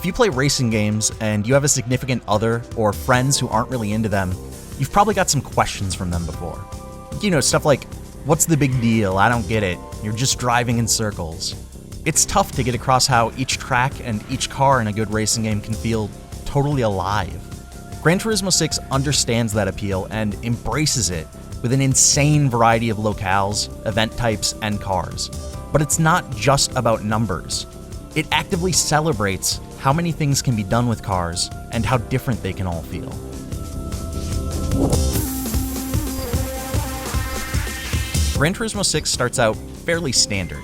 If you play racing games and you have a significant other or friends who aren't really into them, you've probably got some questions from them before. You know, stuff like, what's the big deal? I don't get it. You're just driving in circles. It's tough to get across how each track and each car in a good racing game can feel totally alive. Gran Turismo 6 understands that appeal and embraces it with an insane variety of locales, event types, and cars. But it's not just about numbers. It actively celebrates how many things can be done with cars and how different they can all feel. Gran Turismo 6 starts out fairly standard.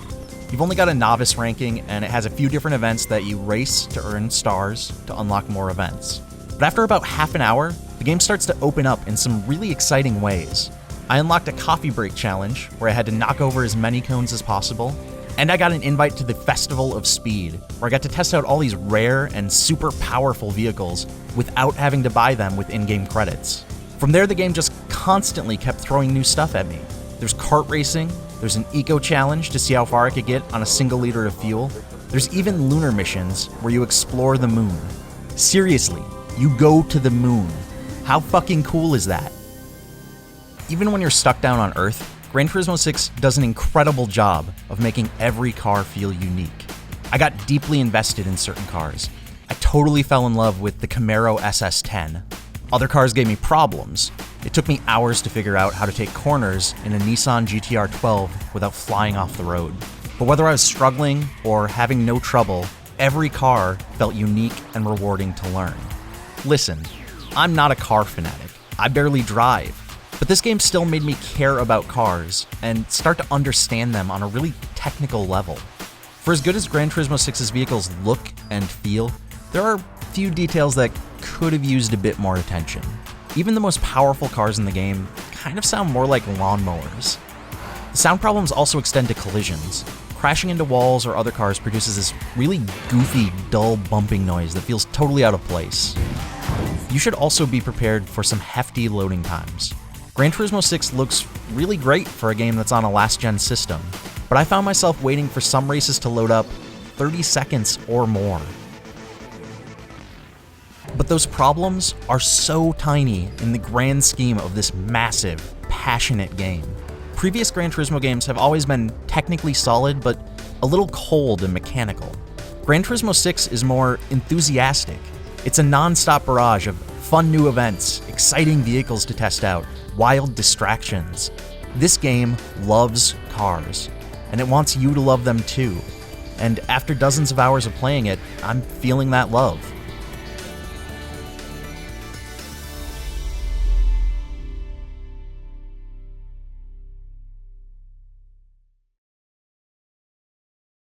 You've only got a novice ranking, and it has a few different events that you race to earn stars to unlock more events. But after about half an hour, the game starts to open up in some really exciting ways. I unlocked a coffee break challenge, where I had to knock over as many cones as possible, and I got an invite to the Festival of Speed, where I got to test out all these rare and super powerful vehicles without having to buy them with in-game credits. From there, the game just constantly kept throwing new stuff at me. There's kart racing, there's an eco challenge to see how far I could get on a single liter of fuel, there's even lunar missions where you explore the moon. Seriously, you go to the moon. How fucking cool is that? Even when you're stuck down on Earth, Gran Turismo 6 does an incredible job of making every car feel unique. I got deeply invested in certain cars. I totally fell in love with the Camaro SS10. Other cars gave me problems. It took me hours to figure out how to take corners in a Nissan GT-R 12 without flying off the road. But whether I was struggling or having no trouble, every car felt unique and rewarding to learn. Listen, I'm not a car fanatic. I barely drive. But this game still made me care about cars and start to understand them on a really technical level. For as good as Gran Turismo 6's vehicles look and feel, there are few details that could have used a bit more attention. Even the most powerful cars in the game kind of sound more like lawnmowers. The sound problems also extend to collisions. Crashing into walls or other cars produces this really goofy, dull bumping noise that feels totally out of place. You should also be prepared for some hefty loading times. Gran Turismo 6 looks really great for a game that's on a last-gen system, but I found myself waiting for some races to load up 30 seconds or more. But those problems are so tiny in the grand scheme of this massive, passionate game. Previous Gran Turismo games have always been technically solid, but a little cold and mechanical. Gran Turismo 6 is more enthusiastic. It's a non-stop barrage of fun new events, exciting vehicles to test out, wild distractions. This game loves cars, and it wants you to love them too. And after dozens of hours of playing it, I'm feeling that love.